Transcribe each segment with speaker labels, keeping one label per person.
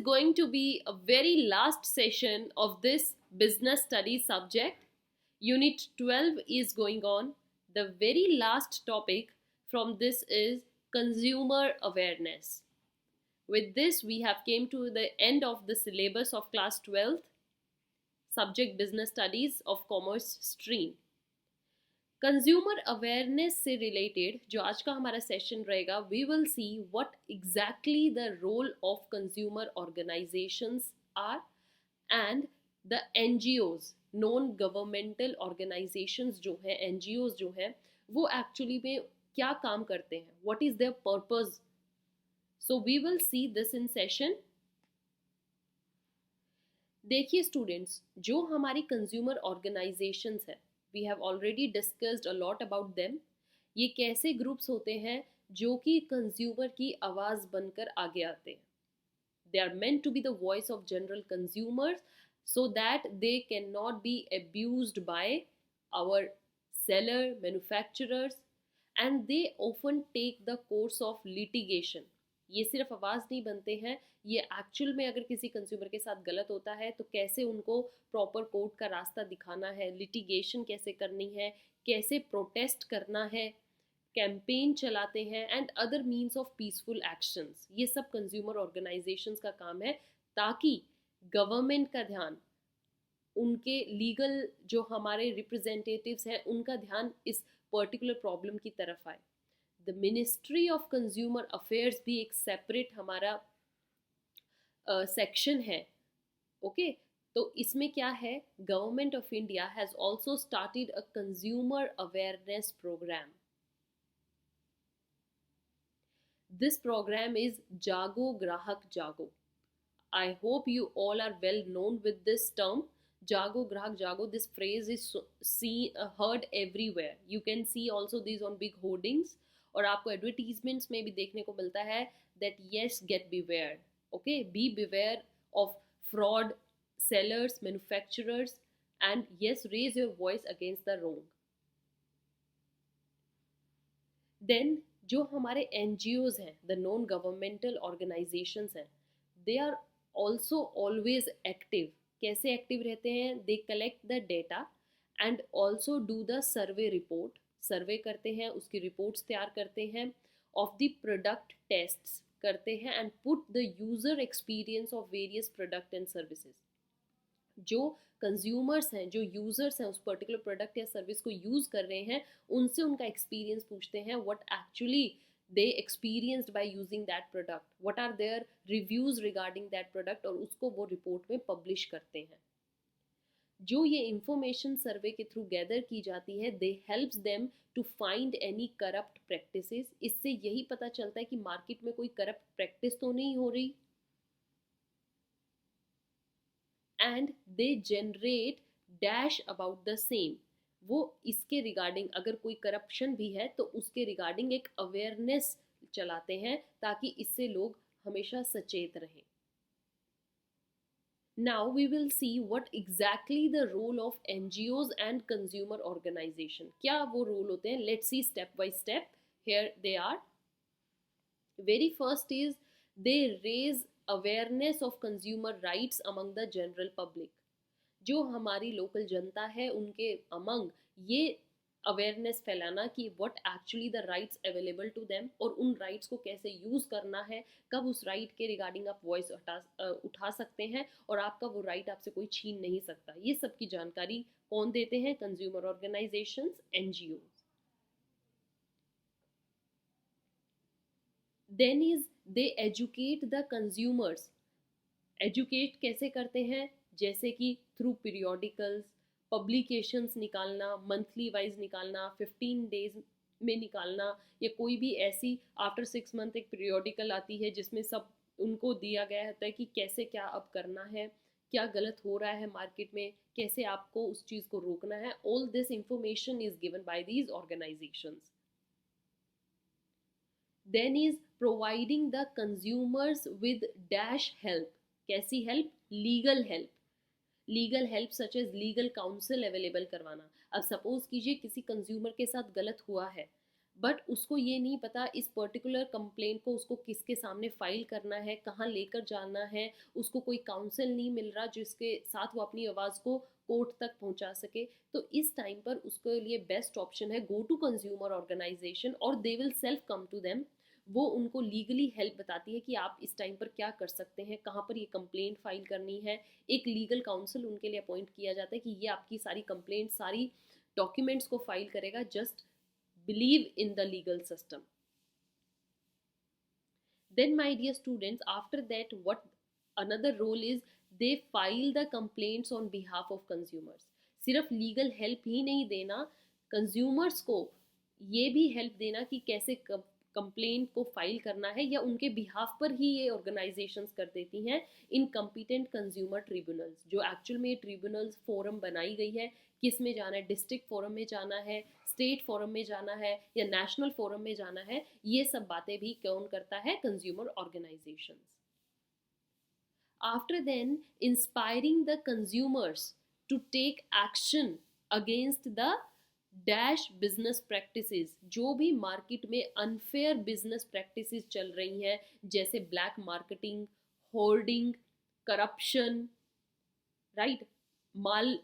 Speaker 1: going to be a very last session of this business studies subject. Unit 12 is going on. The very last topic from this is consumer awareness. With this, we have came to the end of the syllabus of class 12th, subject business studies of commerce stream. Consumer awareness से related जो आज का हमारा session रहेगा, we will see what exactly the role of consumer organisations are and the NGOs, non governmental organisations जो हैं, NGOs जो हैं, वो एक्चुअली में क्या काम करते हैं, what is their purpose. So we will see this in session. देखिए स्टूडेंट्स, जो हमारी कंज्यूमर ऑर्गेनाइजेशंस है, we have already discussed a lot about them. ये कैसे ग्रुप्स होते हैं जो कि कंज्यूमर की आवाज़ बनकर आगे आते हैं. They are meant to be the voice of general consumers so that they cannot be abused by our seller manufacturers, and they often take the course of litigation. ये सिर्फ आवाज़ नहीं बनते हैं, ये एक्चुअल में अगर किसी कंज्यूमर के साथ गलत होता है तो कैसे उनको प्रॉपर कोर्ट का रास्ता दिखाना है, लिटिगेशन कैसे करनी है, कैसे प्रोटेस्ट करना है, कैंपेन चलाते हैं and other means of peaceful actions. ये सब कंज्यूमर ऑर्गेनाइजेशंस का काम है ताकि गवर्नमेंट का ध्यान, उनके लीगल जो हमारे रिप्रेजेंटेटिव्स हैं, उनका ध्यान इस पर्टिकुलर प्रॉब्लम की तरफ आए. The ministry of consumer affairs भी एक सेपरेट हमारा सेक्शन है. ओके, तो इसमें क्या है, government of India has also started a consumer awareness programme. This programme is Jago Grahak जागो. I hope you all are well known with this term, Jago Grahak Jago. This phrase is heard everywhere. You can see also these on big hoardings, और आपको advertisements में भी देखने को मिलता है that yes, get beware. Okay, be beware of fraud sellers, manufacturers, and yes, raise your voice against the wrong. Then जो हमारे NGOs हैं, the non governmental organizations हैं, they are also always active. कैसे एक्टिव रहते हैं, they collect the data and also do the survey report. Survey करते हैं, उसकी रिपोर्ट्स तैयार करते हैं, ऑफ द प्रोडक्ट टेस्ट्स करते हैं and put the user experience of various product and services. जो कंज्यूमर्स हैं, जो यूज़र्स हैं, उस पर्टिकुलर प्रोडक्ट या सर्विस को यूज़ कर रहे हैं, उनसे उनका एक्सपीरियंस पूछते हैं. What actually they experienced by using that product, what are their reviews regarding that product, और उसको वो रिपोर्ट में पब्लिश करते हैं. जो ये इंफॉर्मेशन सर्वे के थ्रू गैदर की जाती है, they helps them to find any corrupt practices. इससे यही पता चलता है कि मार्केट में कोई करप्ट प्रैक्टिस तो नहीं हो रही, and they generate dash about the same. वो इसके रिगार्डिंग, अगर कोई करप्शन भी है तो उसके रिगार्डिंग एक अवेयरनेस चलाते हैं ताकि इससे लोग हमेशा सचेत रहें. Now we will see what exactly the role of NGOs and consumer organisation. क्या वो रोल होते हैं, let's see step by step. Here they are. Very first is they raise awareness of consumer rights among the general public. जो हमारी local जनता है उनके among ये अवेयरनेस फैलाना कि what actually the rights available to them, और उन rights को कैसे यूज़ करना है, कब उस राइट के रिगार्डिंग आप वॉइस उठा सकते हैं और आपका वो राइट आपसे कोई छीन नहीं सकता. ये सब की जानकारी कौन देते हैं, consumer organisations, NGO. Then is they educate the consumers. Educate कैसे करते हैं, जैसे कि थ्रू पीरियोडिकल्स, पब्लिकेशंस निकालना, मंथली वाइज निकालना, 15 डेज में निकालना, या कोई भी ऐसी आफ्टर 6 मंथ एक पीरियोडिकल आती है जिसमें सब उनको दिया गया होता है कि कैसे क्या अब करना है, क्या गलत हो रहा है मार्केट में, कैसे आपको उस चीज़ को रोकना है. All this information is given by these organisations. Then is providing the consumers with dash help. कैसी help, legal help. Legal help such as legal counsel available करवाना. अब सपोज कीजिए किसी कंज्यूमर के साथ गलत हुआ है, बट उसको ये नहीं पता इस पर्टिकुलर कंप्लेंट को उसको किसके सामने फाइल करना है, कहाँ लेकर जाना है, उसको कोई काउंसिल नहीं मिल रहा जिसके साथ वो अपनी आवाज़ को कोर्ट तक पहुंचा सके। तो इस टाइम पर उसके लिए बेस्ट ऑप्शन है गो टू कंज्यूमर ऑर्गेनाइजेशन और they will self come to them. वो उनको लीगली हेल्प बताती है कि आप इस टाइम पर क्या कर सकते हैं, कहाँ पर ये कंप्लेंट फाइल करनी है। एक लीगल काउंसिल उनके लिए अपॉइंट किया जाता है कि ये आपकी सारी कंप्लेंट, सारी डॉक्यूमेंट्स को फाइल करेगा। Just believe in the legal system. Then my dear students, after that what another role is, they file the complaints on behalf of consumers. सिर्फ लीगल हेल्प ही नहीं देना, कंज्यूमर्स को ये भी हेल्प देना कि कैसे कंप्लेंट को फाइल करना है, या उनके बिहाफ पर ही ये ऑर्गेनाइजेशंस कर देती हैं इन कम्पिटेंट कंज्यूमर ट्रिब्यूनल्स। जो एक्चुअल में ट्रिब्यूनल्स फोरम बनाई गई है, किस में जाना है, डिस्ट्रिक्ट फोरम में जाना है, स्टेट फोरम में जाना है या नेशनल फोरम में जाना है, ये सब बातें भी कौन करता है, consumer organisations. After then inspiring the consumers to take action against the dash business practices. जो भी मार्केट में अनफेयर बिजनेस प्रैक्टिसेस चल रही हैं, जैसे black marketing, hoarding, corruption, right, माल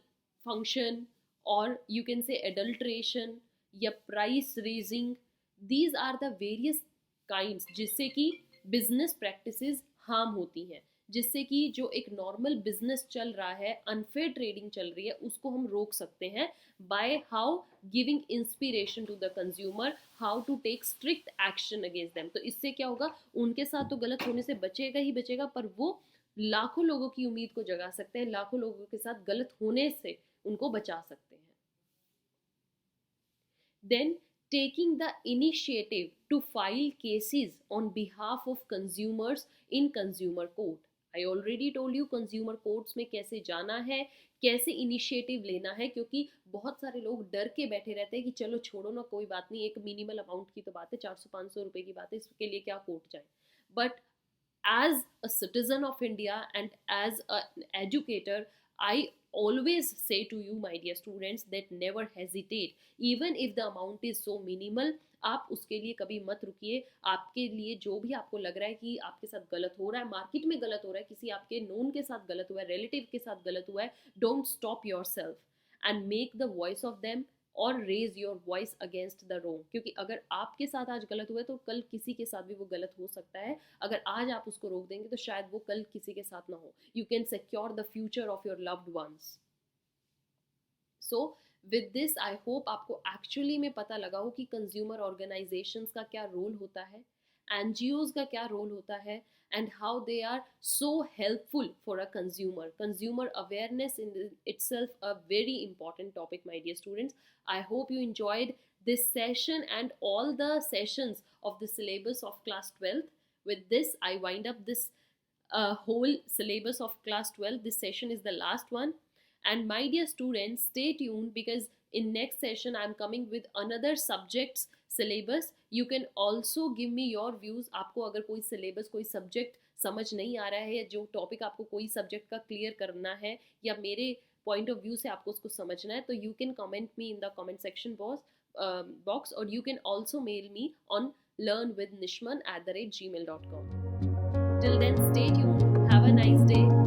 Speaker 1: फंक्शन, और यू कैन से एडल्ट्रेशन या price raising, these are the various kinds जिससे कि बिजनेस प्रैक्टिसेस हार्म होती हैं, जिससे कि जो एक नॉर्मल बिजनेस चल रहा है, अनफेयर ट्रेडिंग चल रही है, उसको हम रोक सकते हैं by how giving inspiration to the consumer how to take strict action against them. तो इससे क्या होगा, उनके साथ तो गलत होने से बचेगा ही बचेगा, पर वो लाखों लोगों की उम्मीद को जगा सकते हैं, लाखों लोगों के साथ गलत होने से उनको बचा सकते हैं। Then taking the initiative to file cases on behalf of consumers in consumer court. I already told you consumer courts में कैसे जाना है, कैसे इनिशिएटिव लेना है, क्योंकि बहुत सारे लोग डर के बैठे रहते हैं कि चलो छोड़ो ना, कोई बात नहीं, एक मिनिमल अमाउंट की तो बात है, 400-500 रुपए की बात है, इसके लिए क्या कोर्ट जाए। But as a citizen of India and as an educator, I always say to you, my dear students, that never hesitate, even if the amount is so minimal. आप उसके लिए कभी मत रुकिए। आपके लिए जो भी आपको लग रहा है कि आपके साथ गलत हो रहा है, मार्केट में गलत हो रहा है, किसी आपके नोन के साथ गलत हुआ है, रिलेटिव के साथ गलत हुआ है, don't stop yourself and make the voice of them और raise your voice against the wrong. क्योंकि अगर आपके साथ आज गलत हुआ है तो कल किसी के साथ भी वो गलत हो सकता है। अगर आज आप उसको रोक देंगे तो शायद वो कल किसी के साथ ना हो। You can secure the future of your loved ones. So with this I hope आपको एक्चुअली में पता लगा हो कि कंज्यूमर ऑर्गेनाइजेशंस का क्या रोल होता है, एनजीओज का क्या रोल होता है, and how they are so helpful for a consumer. Consumer awareness in itself a very important topic, my dear students. I hope you enjoyed this session and all the sessions of the syllabus of class 12th. With this, I wind up this whole syllabus of class 12. This session is the last one. And my dear students, stay tuned because in next session I'm coming with another subjects syllabus. You can also give me your views. आपको अगर कोई syllabus, कोई subject समझ नहीं आ रहा है, या जो टॉपिक आपको कोई सब्जेक्ट का क्लियर करना है, या मेरे पॉइंट ऑफ व्यू से आपको उसको समझना है, तो you can comment me in the comment section box, और you can also mail me on learnwithnishman@gmail.com. Till then, stay tuned. Have a nice day.